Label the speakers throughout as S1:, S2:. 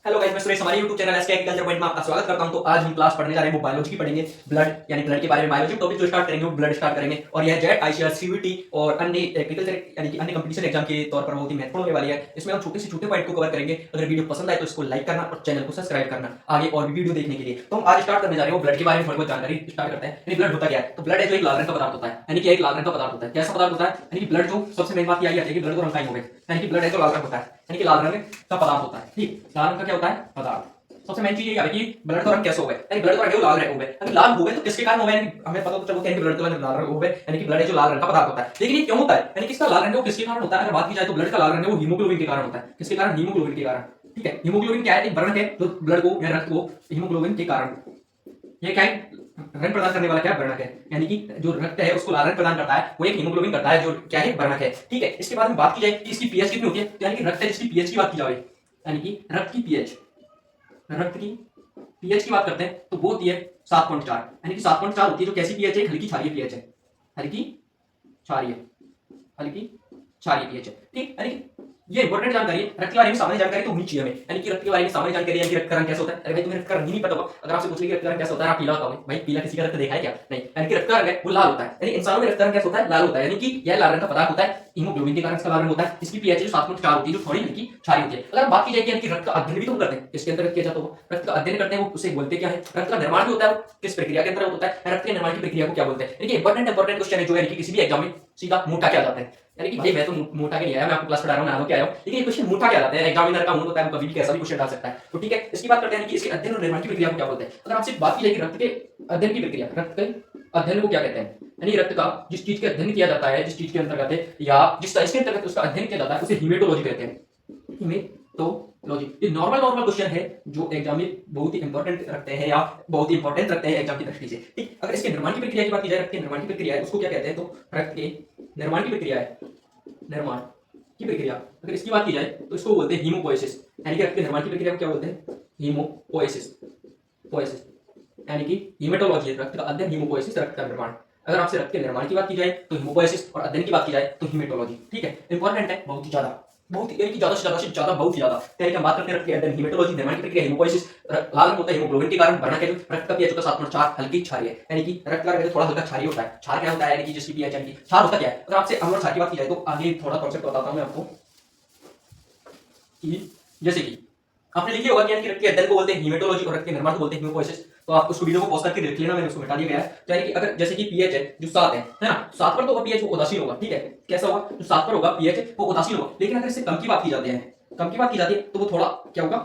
S1: Hello guys, मैं सुरेश, हमारे YouTube channel SK agriculture point में आपका स्वागत करता हूं। तो आज हम क्लास पढ़ने जा रहे हैं, वो बायोलॉजी की पढ़ेंगे, ब्लड यानी ब्लड के बारे में। बायोलॉजी टॉपिक जो स्टार्ट करेंगे वो ब्लड स्टार्ट करेंगे और यह जेट आईसीआर सीवीटी और अन्य एग्रीकल्चर यानी कि अन्य कंपटीशन एग्जाम के तौर पर बहुत ही महत्वपूर्ण होने वाली है। इसमें हम छोटे से छोटे पॉइंट को कवर करेंगे। अगर वीडियो पसंद आए तो इसको लाइक करना और चैनल को सब्सक्राइब करना आगे और भी वीडियो देखने के लिए। तो हम आज स्टार्ट करने जा रहे हैं ब्लड के बारे में थोड़ी बहुत जानकारी स्टार्ट करते हैं। ब्लड होता क्या है? तो ब्लड है जो एक लाल रंग का पदार्थ होता है, यानी कि एक लाल रंग का पदार्थ होता है। कैसा पदार्थ होता है? यानी कि ब्लड जो सबसे मेन बात यही आती है कि ब्लड को रंग का हो गया, यानी कि ब्लड है जो लाल रंग होता है, यानी कि लाल रंग का पदार्थ होता है। ठीक, लाल रंग का क्या होता है? पदार्थ। सबसे मेन चीज ये है कि ब्लड का रंग कैसे हो गया, यानी ब्लड का रंग लाल रंग हो गया। यानी लाल हो गए तो किसके कारण हो गया? यानी हमें पता तो चलो कि ब्लड का रंग लाल रंग हो गया, यानी कि ब्लड है जो लाल रंग का पदार्थ होता है। लेकिन ये क्यों होता है, यानी किसका लाल रंग है वो किसके कारण होता है? अगर बात की जाए तो ब्लड का लाल रंग है वो हीमोग्लोबिन के कारण होता है। किसके कारण? हीमोग्लोबिन के कारण। ठीक है, हीमोग्लोबिन क्या है? एक वर्णक है जो ब्लड को या रक्त को हीमोग्लोबिन के कारण, ये क्या है? रंग प्रदान करने वाला क्या है? वर्णक है। यानी कि जो रक्त है उसको लाल रंग प्रदान करता है वो एक हीमोग्लोबिन करता है, जो क्या है? वर्णक है। ठीक है, इसके बाद में बात की जाए कि इसकी पीएच कितनी होती है, यानी कि रक्त है जिसकी पीएच की बात की जाए, यानी कि रक्त की पीएच, रक्त की पीएच की बात करते हैं तो वो होती है 7.4, यानी कि 7.4 होती है। जो कैसी पीएच है? हल्की क्षारीय पीएच है, हल्की क्षारीय, हल्की क्षारीय पीएच है। ठीक, यानी कि ये इंपॉर्टेंट जानकारी है। रक्त के बारे में सामान्य जानकारी तो होनी चाहिए हमें, यानी कि रक्त के बारे में सामान्य जानकारी, यानी कि रक्त का रंग कैसा होता है। अरे भाई तुम्हें रक्त का रंग ही नहीं पता होगा, अगर आपसे पूछ ले कि रक्त का रंग कैसा होता है, आप पीला बताओगे। भाई पीला किसी का रक्त देखा है क्या? नहीं। यानी कि रक्त का रंग है वो लाल होता है, यानी इंसानों में रक्त का रंग कैसा होता है? लाल होता है, यानी कि यह लाल रंग का पदार्थ होता है, हीमोग्लोबिन के कारण इसका लाल रंग होता है। इसकी पीएच जो 7.4 होती है, जो थोड़ी हल्की क्षारीय होती है। अगर हम बात की जाए कि यानी कि रक्त का अध्ययन भी तो हम करते हैं, इसके अंतर्गत किया जाता है रक्त का अध्ययन करते हैं, वो उसे बोलते क्या है? रक्त का निर्माण भी होता है, किस प्रक्रिया के अंतर्गत होता है? रक्त के निर्माण की प्रक्रिया को क्या बोलते हैं? यानी कि इंपॉर्टेंट क्वेश्चन है जो है कि किसी भी एग्जाम में सीधा मोटा क्या जाता है। यानी कि भाई मैं तो मोटा के नहीं आया, मैं आपको क्लास पढ़ा रहा हूं, ना के आया हूं, लेकिन ये क्वेश्चन मोटा क्या जाता है? एग्जामिनर का मूड होता है, वो कभी भी कैसा भी क्वेश्चन डाल सकता है। तो ठीक है, इसकी बात करते हैं कि इसके अध्ययन और निर्माण की प्रक्रिया को क्या बोलते हैं। अगर आपसे बात की जाए कि रक्त के अध्ययन की प्रक्रिया, रक्त के अध्ययन को क्या कहते हैं, यानी रक्त का जिस चीज के अध्ययन किया जाता है, जिस चीज के अंतर्गत है या जिस साइंस के अंतर्गत उसका अध्ययन किया जाता है, उसे हीमेटोलॉजी कहते हैं। हीमेटोलॉजी। ये नॉर्मल क्वेश्चन है जो एग्जाम में बहुत ही इंपॉर्टेंट रखते हैं या बहुत ही इंपॉर्टेंट रखते हैं एग्जाम की दृष्टि से। ठीक, अगर इसके निर्माण की प्रक्रिया की बात की जाए, रक्त के निर्माण की प्रक्रिया है उसको क्या कहते हैं? तो रक्त के निर्माण की प्रक्रिया है, निर्माण की प्रक्रिया अगर इसकी बात की जाए तो इसको बोलते हैं हीमोपोएसिस, यानी कि रक्त के निर्माण की प्रक्रिया को क्या बोलते हैं? हीमोपोएसिस। पोएसिस यानी कि हीमेटोलॉजी, रक्त का अध्ययन, हीमोपोएसिस रक्त का निर्माण। अगर आपसे रक्त के निर्माण की बात की जाए तो हीमोपोएसिस और अध्ययन की बात की जाए तो हीमेटोलॉजी। ठीक है, इंपॉर्टेंट है बहुत ही ज्यादा, बहुत ही, यानी कि ज्यादा से ज्यादा बहुत ही ज्यादा। यानी कि हम बात करते हैं रक्त के अध्ययन, हीमेटोलॉजी, निर्माण की प्रक्रिया, हीमोपोएसिस, लाल रंग होता है हीमोग्लोबिन के कारण, वर्णक है रक्त का पीएच होता है 7.4, हल्की क्षारीय, यानी कि रक्त का रंग थोड़ा हल्का क्षारीय होता है। क्षार क्या होता है? यानी कि जिसकी पीएच, यानी कि क्षार होता क्या है? अगर आपसे अम्ल और क्षार की बात की जाए तो आगे थोड़ा कॉन्सेप्ट बताता हूं मैं आपको कि जैसे कि आपने लिखी होगा कि यानी कि रक्त के अध्ययन को बोलते हैं हीमेटोलॉजी और रक्त के निर्माण को बोलते हैं हीमोपोएसिस। तो आप उसको वीडियो को पॉज करके देख लेना, मैंने उसको हटा दिया गया है। तो यानी कि अगर जैसे कि पीएच है जो 7 है ना, 7 पर तो पीएच वो उदासीन होगा। ठीक है, कैसा होगा? जो 7 पर होगा पीएच वो उदासीन होगा। लेकिन अगर इससे कम की बात की जाती है, कम की बात की जाती है तो वो थोड़ा क्या होगा?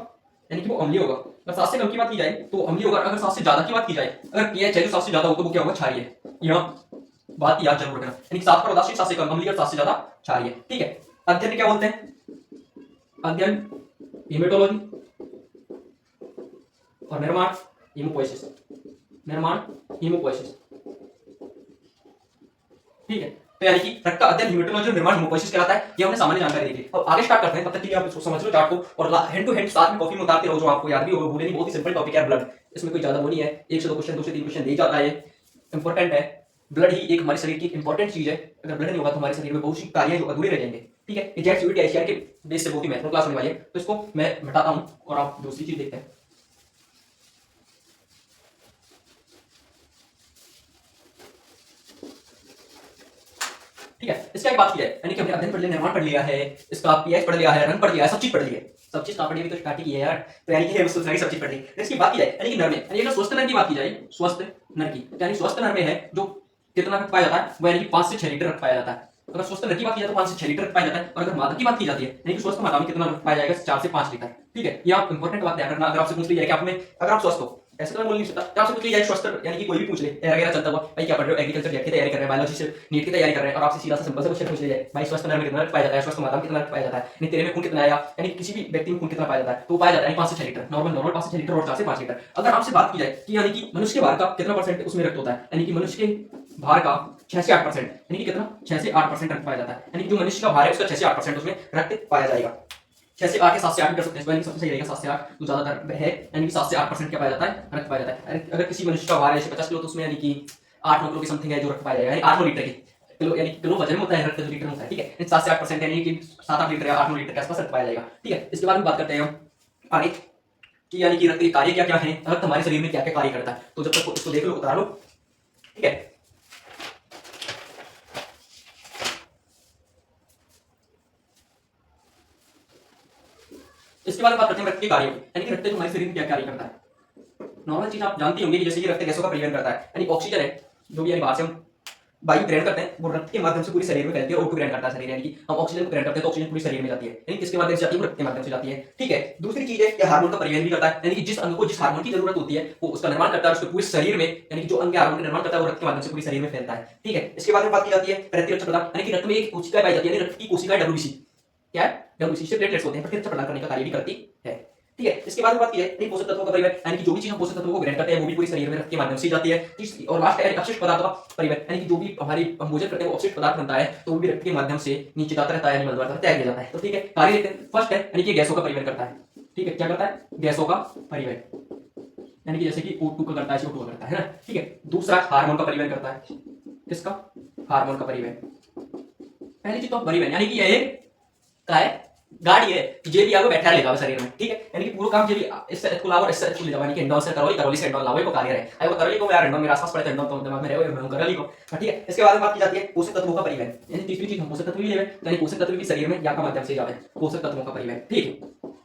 S1: यानी कि वो अम्लीय होगा। अगर 7 से कम की बात की जाए तो वो अम्लीय होगा। अगर 7 से ज्यादा की बात की जाए, अगर पीएच है जो 7 से ज्यादा हो तो वो क्या होगा? क्षारीय। यहाँ बात याद जरूर रखना, यानी कि 7 पर उदासीन, 7 से कम अम्लीय और 7 से ज्यादा क्षारीय। ठीक है, अध्ययन क्या बोलते हैं? अध्ययन हीमेटोलॉजी और निर्माण हीमोपोएसिस, निर्माण हीमोपोएसिस। ठीक है, तो यानी कि रक्त का अध्ययन हीमेटोलॉजी और निर्माण हीमोपोएसिस कहलाता है। ये हमने सामान्य जानकारी देखी। अब आगे स्टार्ट करते हैं, तब तक के लिए आप इसको समझ लो चार्ट को और हैंड टू हैंड साथ में कॉपी में उतारते रहो, जो आपको याद भी होगा, भूले नहीं। बहुत ही सिंपल टॉपिक है ब्लड, इसमें कोई ज्यादा वो नहीं है, 1 से 2 क्वेश्चन, 2 से 3 क्वेश्चन दे जाता है, इंपॉर्टेंट है। ब्लड ही एक हमारे शरीर की इंपॉर्टेंट चीज है। अगर ब्लड नहीं होगा तो हमारे शरीर में बहुत सी कार्य जो अधूरे रह जाएंगे। ठीक है, ये जेट सीवीटी एशिया के बेस से बहुत ही महत्वपूर्ण क्लास होने वाली है, तो इसको मैं हटाता हूं और आप दूसरी चीज देखते हैं। ठीक है, इसका एक बात की जाए, यानी कि हमने अध्ययन पढ़ लिया, निर्माण पढ़ लिया है, इसका पीएच पढ़ लिया है, रंग पढ़ लिया है, सब चीज पढ़ ली है। सब चीज कहां पढ़ी? तो स्टार्ट ही है यार। तो यानी कि उसको सारी सब चीज पढ़ ली। इसकी बात की जाए, यानी कि नर में, यानी कि स्वस्थ नर की बात की जाए, स्वस्थ नर की, यानी स्वस्थ नर में है जो कितना रक्त पाया जाता है, वो यानी कि 5 से 6 लीटर रक्त पाया जाता है। अगर स्वस्थ नर की बात की जाए तो 5 से 6 लीटर रक्त पाया जाता है। और अगर मादा की बात की जाती है, यानी कि स्वस्थ मादा में कितना रक्त पाया जाएगा? 4 से 5 लीटर। ठीक है, ये आप इंपॉर्टेंट बात ध्यान रखना। अगर आपसे पूछ लिया कि आप में, अगर आप स्वस्थ हो, ऐसे तो मैं बोल नहीं सकता, तो आपसे पूछ लिया जाए स्वस्थ, यानी कि कोई भी पूछ ले वगैरह चलता हुआ, भाई क्या पढ़ रहे हो? एग्रीकल्चर जेट की तैयारी कर रहे हैं, बायोलॉजी से नीट की तैयारी कर रहे हैं, और आपसे सीधा सा सिंपल सा क्वेश्चन पूछ लिया जाए, भाई स्वस्थ नर में कितना रक्त पाया जाता है, स्वस्थ मादा में कितना रक्त पाया जाता है, नहीं तेरे में खून कितना आया, यानी किसी भी व्यक्ति में खून कितना पाया जाता है, तो पाया जाता है 5 से 6 लीटर, नॉर्मल 5 से 6 लीटर और 4 से 5 लीटर। अगर आपसे बात की जाए कि यानी कि मनुष्य के भार का कितना परसेंट उसमें रक्त होता है, यानी कि मनुष्य के भार का 6 से 8%, यानी कि कितना? 6 से 8% रक्त पाया जाता है। यानी कि जो मनुष्य का भार है उसका 6 से 8% उसमें रक्त पाया जाएगा। 6 से 8 या 7 से 8 भी कर सकते हैं, सबसे सही रहेगा 7 से 8, तो ज्यादातर है, यानी कि 7 से 8% क्या पाया जाता है? रक्त पाया जाता है। अगर किसी मनुष्य का भार है 50 किलो, तो उसमें यानी कि 8-9 किलो की समथिंग है जो रक्त पाया जाएगा, यानी 8-9 लीटर की किलो, यानी किलो वजन में होता है, रक्त लीटर में होता है। ठीक है, 7 से 8% यानी कि 7-8 लीटर या 8-9 लीटर के आसपास रक्त पाया जाएगा। ठीक है, इसके बाद में बात करते हैं हम आगे कि यानी कि रक्त के कार्य क्या क्या है, रक्त हमारे शरीर में क्या क्या कार्य करता है। तो जब तक इसको देख लो, उतार लो, ठीक है। इसके बाद बात करते हैं रक्त के कार्य, यानी कि रक्त जो हमारे शरीर में क्या कार्य करता है। नॉर्मल चीज आप जानती होंगे कि जैसे कि रक्त गैसों का परिवहन करता है, यानी ऑक्सीजन है जो भी यानी बाहर से हम वायु ग्रहण करते हैं, वो रक्त के माध्यम से पूरे शरीर में फैलती है। O2 ग्रहण करता है शरीर, यानी कि हम ऑक्सीजन को ग्रहण करते हैं तो ऑक्सीजन पूरे शरीर में जाती है, यानी किसके माध्यम से जाती है, वो रक्त के माध्यम से जाती है, ठीक है। दूसरी चीज है कि हार्मोन का परिवहन भी करता है, यानी कि जिस अंग को जिस हार्मोन की जरूरत होती है वो उसका निर्माण करता है उसके पूरे शरीर में, यानी कि जो अंग हार्मोन का निर्माण करता है वो रक्त के माध्यम से पूरे शरीर में फैलता है, ठीक है। इसके बाद में बात की जाती है प्रतिरक्षा प्रदान, यानी कि रक्त में एक कोशिका पाई जाती है, यानी रक्त की कोशिका WBC क्या है, WBC से प्लेटलेट्स होते हैं, प्रतिरक्षा प्रदान करने का कार्य भी करती है, ठीक है। इसके बाद में बात की जाए पोषक तत्वों का परिवहन, यानी कि जो भी चीज हम पोषक तत्वों को ग्रहण करते हैं वो भी पूरे शरीर में रक्त के माध्यम से जाती है। तीसरी और लास्ट है अपशिष्ट पदार्थों का परिवहन, यानी कि जो भी हमारी हम भोजन करते हैं वो अपशिष्ट पदार्थ बनता है तो वो भी रक्त के माध्यम से नीचे जाता रहता है, यानी मल द्वारा त्याग दिया जाता है। तो ठीक है, कार्य देखते हैं। फर्स्ट है यानी कि गैसों का परिवहन करता है, ठीक है। क्या करता है, गैसों का परिवहन, यानी कि जैसे कि O2 का करता है, CO2 का करता है ना, ठीक है। दूसरा हार्मोन का परिवहन करता है, किसका, हार्मोन का परिवहन। पहली चीज तो परिवहन, यानी कि ये क्या है, गाड़ी है जे भी आगे बैठा ले जाओ शरीर में, ठीक है। यानी कि पूरा काम जे भी इससे को लाओ इससे को ले जाओ, यानी कि इंडोर से करोली से इंडोर लाओ, ये को कार्य है। आई वो करोली को यार इंडोर मेरे आसपास पड़े तो इंडोर तो दिमाग में रहे मैं करोली को, ठीक है। इसके बाद में बात की जाती है पोषक तत्वों का परिवहन, यानी तीसरी चीज हम पोषक तत्व भी लेवे, यानी पोषक तत्व भी शरीर में या का माध्यम से जावे, पोषक तत्वों का परिवहन, ठीक है।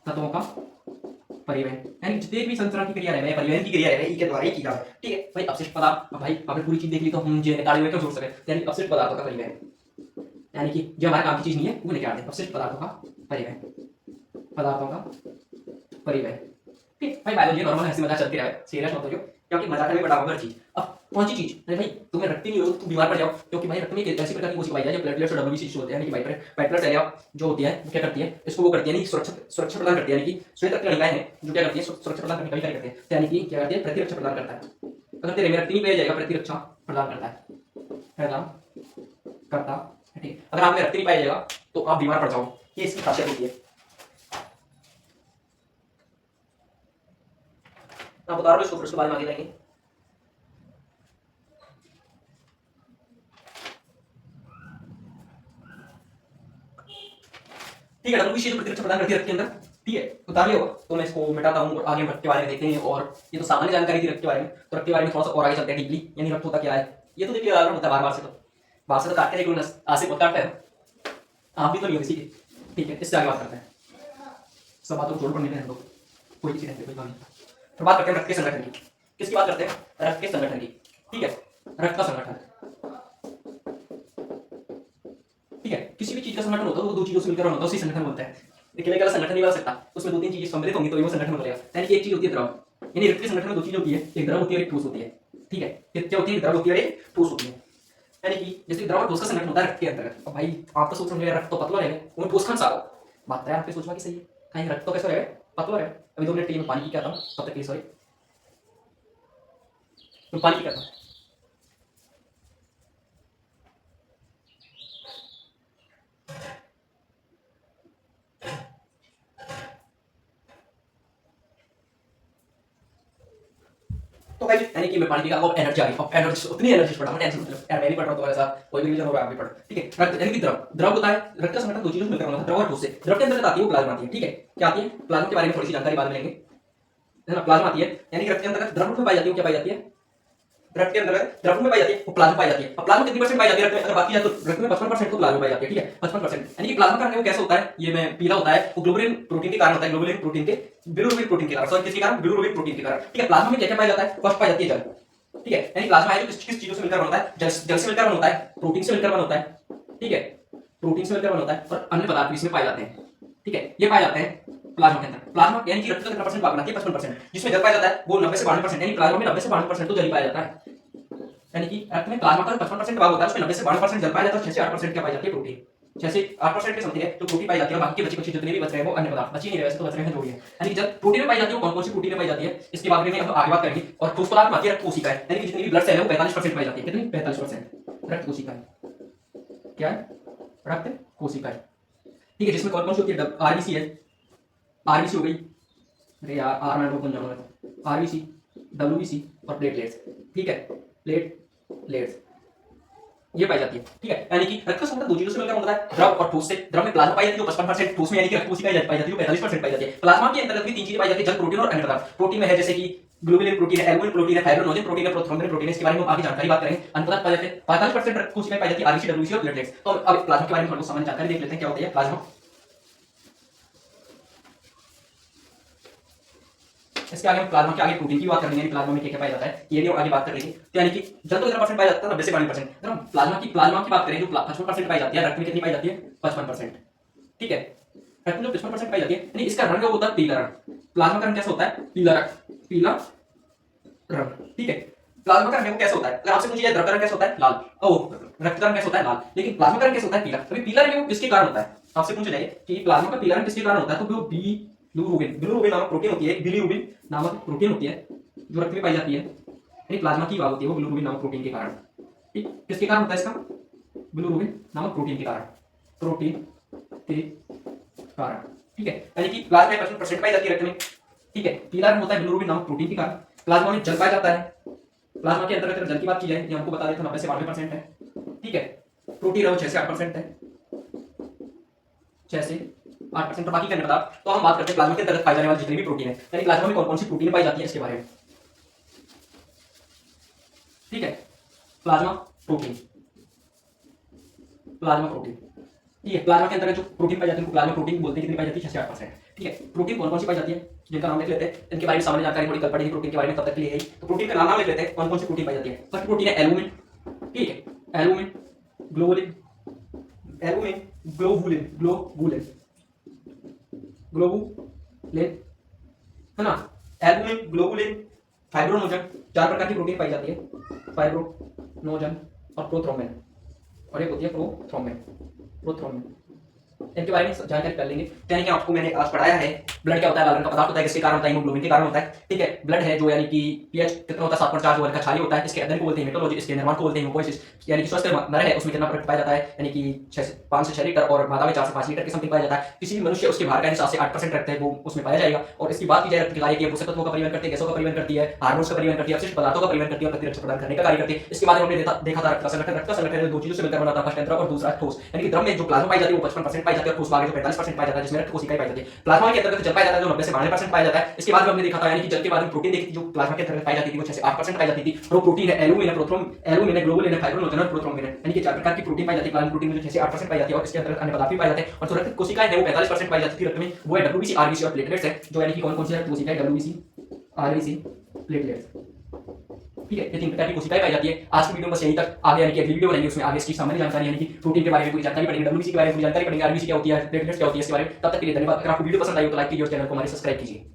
S1: तत्वों का परिवहन, यानी जितने भी संचरण की क्रिया है, परिवहन की क्रिया है, ई के द्वारा ही की जावे, ठीक है। भाई अपशिष्ट पदार्थ, भाई आपने पूरी चीज देख ली तो हम जे निकाले हुए क्यों जोड़ सके, यानी अपशिष्ट पदार्थों का परिवहन, यानी कि जो हमारे काम की चीज नहीं है वो निकाल दे, अपशिष्ट पदार्थों का परिवहन, पदार्थों का परिवहन, ठीक भाई। बायोलॉजी नॉर्मल हंसी मजाक चलती रहे, सीरियस मत हो जाओ, क्योंकि मजाक में बड़ा होगा हर चीज। अब कौन सी चीज, अरे भाई तुम्हें रक्त नहीं हो तो तुम बीमार पड़ जाओ, क्योंकि भाई रक्त में एक ऐसी प्रकार की कोशिका पाई जाए जो प्लेटलेट्स और WBC होते हैं, यानी कि वाइट ब्लड सेल जो होती है वो क्या करती है, इसको वो करती है, यानी सुरक्षा प्रदान करती है, यानी कि श्वेत रक्त कणिकाएं हैं जो क्या करती है, सुरक्षा प्रदान करने का कार्य करती है, यानी कि क्या करती है, प्रतिरक्षा प्रदान करता है। अगर तेरे में रक्त नहीं पाया जाएगा, प्रतिरक्षा प्रदान करता है, प्रदान करता है, ठीक। अगर आप में रक्त नहीं पाया जाएगा तो आप बीमार पड़ जाओ, ये इसकी खासियत होती है। आप बता रहे हो इसको, फिर उसके बाद में आगे जाएंगे। ठीक है, WBC जो प्रतिरक्षा प्रदान करती है रक्त के अंदर, ठीक है, उतार लिया होगा तो मैं इसको मिटाता हूँ और आगे रक्त के बारे में देखते हैं। और ये तो सामान्य जानकारी थी रक्त के बारे में, तो रक्त के बारे में थोड़ा सा और आगे चलते हैं डीपली, यानी रक्त होता क्या है। ये तो देखिए होता है बार से तो काटते हैं, आज से बहुत काटते हैं, आप भी तो नहीं हो किसी के, ठीक है। इससे आगे बात करते हैं, सब बातों को जोड़ पड़ने में हम लोग कोई किसी कोई काम नहीं। फिर बात करते हैं रक्त के संगठन की, किसकी बात करते हैं, रक्त के संगठन की, ठीक है। रक्त का संगठन, ठीक है। किसी भी चीज का संगठन होता है तो वो दो चीजों से मिलकर होता है, उसी संगठन बोलते हैं। अकेले अकेला संगठन नहीं बन सकता, उसमें दो तीन चीजें सम्मिलित होंगी तो वो संगठन बनेगा। यानी कि एक चीज होती है द्रव, यानी रक्त के संगठन में दो चीज होती है, एक द्रव होती है और एक ठोस होती है, ठीक है। क्या होती है, द्रव होती है और एक ठोस होती है, यानी कि जैसे द्रव और ठोस का संगठन होता है रक्त के अंतर्गत। अब भाई आप तो सोच रहे हो रक्त तो पतला रहेगा, वो ठोस कौन सा होगा, बात है आपकी सोचवा की सही है, कहीं रक्त तो कैसा रहेगा, पतला रहेगा। अभी 2 मिनट के लिए मैं पानी की क्या था तब तक के लिए सॉरी, मैं पानी की क्या था। तो भाई यानी कि मैं पानी पी अब एनर्जी आ गई, अब एनर्जी उतनी एनर्जी पड़ा, मैं टेंशन मतलब यार मैं भी पढ़ रहा हूं तुम्हारे साथ, कोई भी रीजन हो रहा है आप भी पढ़ो, ठीक है। रक्त यानी कि द्रव होता है, रक्त का संगठन दो चीजों से मिलकर बना है, द्रव और ठोस से। द्रव के अंदर आती है वो प्लाज्मा आती है, ठीक है। क्या आती है, प्लाज्मा के बारे में थोड़ी सी जानकारी बाद में लेंगे, है ना। प्लाज्मा आती है, यानी कि रक्त के अंदर द्रव में पाई जाती है, क्या पाई जाती है, रक्त के अंदर द्रव में पाई जाती है वो प्लाज्मा पाई जाती है। अब प्लाज्मा कितनी परसेंट पाई जाती है रक्त में, अगर बात की जाए तो रक्त में 55% तो प्लाज्मा पाई जाती है, ठीक है। 55%, यानी कि प्लाज्मा का रंग कैसा होता है, ये में पीला होता है, वो ग्लोबुलिन प्रोटीन के कारण होता है, ग्लोबुलिन प्रोटीन के बिलिरुबिन प्रोटीन के कारण, सॉरी किसके कारण, बिलिरुबिन प्रोटीन के कारण, ठीक है। प्लाज्मा में क्या क्या पाया जाता है, फर्स्ट पाई जाती है जल, ठीक है। यानी प्लाज्मा है जो किस चीजों से मिलकर बनता है, जल से मिलकर बन होता है, प्रोटीन से मिलकर बन होता है, ठीक है। प्रोटीन से मिलकर बन होता है और अन्य पदार्थ भी इसमें पाए जाते हैं, ठीक है। ये पाए जाते हैं प्लाज्मा के अंदर। प्लाज्मा यानी कि रक्त का कितना परसेंट भाग बनाती है, 55%, जिसमें जल पाया जाता है वो 90 से 92%, यानी प्लाज्मा में 90 से 92% तो जल पाया जाता है, यानी कि रक्त में प्लाज्मा का 55% भाग होता है, उसमें 90 से 92% जल पाया जाता है, 6 से 8% क्या पाई जाती है, प्रोटीन। 6 से 8% के समथिंग है जो प्रोटीन पाई जाती है, और बाकी के बचे जितने भी बच रहे हैं वो अन्य पदार्थ, बची नहीं रहे वैसे तो बच रहे हैं जो भी है। यानी कि जब प्रोटीन में पाई जाती है, कौन कौन सी प्रोटीन में पाई जाती है इसके बारे में हम आगे बात करेंगे। और ठोस पदार्थ में आती है रक्त कोशिका, यानी कि जितनी भी ब्लड सेल है वो 45% पाई जाती है, कितनी, 45% रक्त कोशिका क्या है, रक्त कोशिका, ठीक है। जिसमें कौन कौन सी होती है, आरबीसी है, आरबीसी हो गई, अरे यार आर मैं बोल जाऊंगा, आरबीसी, डब्ल्यूबीसी और प्लेटलेट्स, ठीक है। प्लेटलेट्स, ये पाई जाती है, ठीक है। यानी कि रक्त का संबंध दो चीजों से मिलकर बनता है, द्रव और ठोस से। द्रव में प्लाज्मा पाई जाती है जो 55%, ठोस में यानी कि रक्त कोशिकाएं पाई जाती है जो 45% पाई जाती है। प्लाज्मा के अंतर्गत भी तीन चीजें पाई जाती है, जल, प्रोटीन और अन्य पदार्थ। प्रोटीन में है जैसे कि ग्लोबुलिन प्रोटीन है, एल्बुमिन प्रोटीन है, फाइब्रिनोजन प्रोटीन है, प्रोथ्रोम्बिन प्रोटीन है। इसके बारे में हम आगे जानकारी बात करेंगे। अन्य पदार्थ पाए जाते हैं 45% रक्त कोशिकाएं पाई जाती है, आरबीसी, डब्ल्यूबीसी और प्लेटलेट्स। तो अब प्लाज्मा के बारे में थोड़ा सामान्य जानकारी देख लेते हैं, क्या होता है प्लाज्मा। इसके आगे हम प्लाज्मा के आगे प्रोटीन की बात करेंगे, प्लाज्मा में क्या क्या पाया जाता है ये भी आगे बात करेंगे। तो यानी कि जल तो कितना परसेंट पाया जाता है, 90 से 92%। अगर हम प्लाज्मा की बात करें जो 55% पाई जाती है, रक्त में कितनी पाई जाती है 55%, ठीक है। रक्त में जो 55% पाई जाती है, यानी इसका रंग होता है पीला रंग। प्लाज्मा का रंग कैसा होता है, पीला रंग, पीला रंग, ठीक है। प्लाज्मा का रंग कैसा होता है, अगर आपसे पूछिए द्रव का रंग कैसा होता है, लाल। रक्त का रंग कैसा होता है, लाल। लेकिन प्लाज्मा का रंग कैसा होता है, पीला। अभी पीला रंग किसके कारण होता है, आपसे पूछा जाए कि प्लाज्मा का पीला रंग किसके कारण होता है, तो वो बिलिरुबिन नामक प्रोटीन होती है, बिलिरुबिन नामक प्रोटीन होती है जो रक्त में पाई जाती है, यानी प्लाज्मा की बात होती है वो बिलिरुबिन नामक प्रोटीन के कारण। ठीक, किसके कारण होता है इसका, बिलिरुबिन नामक प्रोटीन के कारण, प्रोटीन के कारण, ठीक है। यानी कि प्लाज्मा में 55% पाई जाती है रक्त में, ठीक है। पीला रंग होता है बिलिरुबिन नामक प्रोटीन के कारण। प्लाज्मा में जल पाया जाता है। प्लाज्मा के अंतर्गत जल की बात की जाए, ये हमको बता देते हैं 90 से 92% है, ठीक है। प्रोटीन है वो 6 से 8% है, 6 से 8%। तो बाकी का नहीं पता। तो हम बात करते हैं प्लाज्मा के अंतर्गत पाए जाने वाले जितने भी प्रोटीन है, यानी प्लाज्मा में कौन कौन सी प्रोटीन पाई जाती है इसके बारे में, ठीक है। प्लाज्मा प्रोटीन, प्लाज्मा प्रोटीन, ठीक है। प्लाज्मा के अंतर्गत जो प्रोटीन पाई जाती है प्लाज्मा प्रोटीन बोलते हैं, कितनी पाई जाती है 6 से 8%, ठीक है। प्रोटीन कौन कौन सी पाई जाती है जिनका नाम लिख लेते हैं, इनके बारे में सामान्य जानकारी थोड़ी कल पढ़ेगी प्रोटीन के बारे में, तब तक के लिए है। तो प्रोटीन का नाम लिख लेते हैं, कौन कौन सी प्रोटीन पाई जाती है। फर्स्ट प्रोटीन है एल्बुमिन, ठीक है। Albumin, globulin, albumin, globulin, globulin, globulin, है ना। एल्बुमिन, ग्लोबुलिन, फाइब्रोनोजन, 4 प्रकार की प्रोटीन पाई जाती है, फाइब्रोनोजन और प्रोथ्रोम्बिन, और एक होती है प्रोथ्रोम्बिन। इनके बारे में जानकारी कर लेंगे। यानी कि आपको मैंने आज पढ़ाया है ब्लड क्या होता है, लाल रंग का पदार्थ होता है, किसके कारण होता है, हीमोग्लोबिन के कारण होता है, ठीक है। ब्लड है जो यानी कि पीएच कितना होता है 7.4 वर्ग का क्षारीय होता है। इसके अध्ययन को बोलते हैं हेमेटोलॉजी, इसके निर्माण को बोलते हैं हिमोपोइसिस। यानी कि स्वस्थ नर है उसमें कितना रक्त पाया जाता है, यानी कि 5 से 6 लीटर, और मादा में 4 से 5 लीटर की समथिंग पाया जाता है। किसी भी मनुष्य उसके बाहर का 7 से 8% रक्त है वो उसमें पाया जाएगा। और इसकी बात की जाए रक्त के कार्य की, पोषक तत्वों का परिवहन करती है, गैसों का परिवहन करती है, हार्मोन्स का परिवहन करती है, अपशिष्ट पदार्थों का परिवहन करती है, प्रतिरक्षा प्रदान करने का कार्य करती है। इसके बाद हमने देखा था रक्त का संगठन दो चीजों से मिलकर बना था, फर्स्ट द्रव और दूसरा ठोस। यानी कि द्रव में जो प्लाज्मा पाई जाती है वो 55% पाई जाती है, और ठोस में 45% पाया जाता है, जिसमें रक्त कोशिकाएं पाई जाती है। प्लाज्मा के अंतर्गत जल पाया जाता है जो 90 से 92% पाया जाता है। इसके बाद हमने देखा था यानी कि जल के बाद में प्रोटीन देखी थी जो प्लाज्मा के अंतर्गत पाई जाती थी वो 6 से 8% पाई जाती थी। वो प्रोटीन है एल्बुमिन है, एल्बुमिन है, ग्लोबुलिन है, फाइब्रोनोजन और प्रोथ्रोम्बिन है। यानी कि 4 प्रकार की प्रोटीन पाई जाती है। प्लाज्मा प्रोटीन में जो 6 से 8% पाई जाती है, और इसके अंतर्गत अन्य पदार्थ भी पाए जाते हैं। और जो रक्त कोशिकाएं हैं वो 45% पाई जाती थी रक्त में, वो है डब्ल्यूबीसी, आरबीसी और प्लेटलेट्स है। जो यानी कि कौन कौन सी रक्त कोशिकाएं, डब्ल्यूबीसी, आरबीसी, प्लेटलेट्स, ठीक है। ये 3 प्रकार की कोशिकाएं पाई जाती है। आज की वीडियो में बस यही तक। आगे यानी कि अगली वीडियो बनाएंगे उसमें आगे इसकी सामान्य जानकारी यानी कि प्रोटीन के बारे में पूरी जानकारी पढ़ेंगे, डब्ल्यूबीसी के बारे में पूरी जानकारी पढ़ेंगे, आरबीसी क्या होती है, प्लेटलेट्स क्या होती है, इसके बारे में। तब तक के लिए धन्यवाद। अगर आपको वीडियो पसंद आई हो तो लाइक कीजिए और चैनल को हमारे सब्सक्राइब कीजिए।